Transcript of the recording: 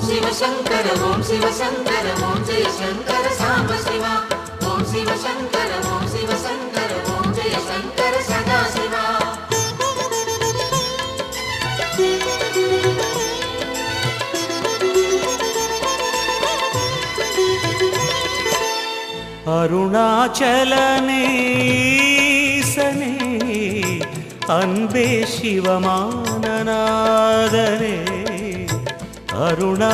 शिव शंकर ओम शिव शंकर ओम जय शंकर सांब शिवा ओम शिव शंकर ओम शिव शंकर ओम जय शंकर सदा शिवा அருணாச்சலனே ஈசனே அன்பே சிவமானநாதனே அருணா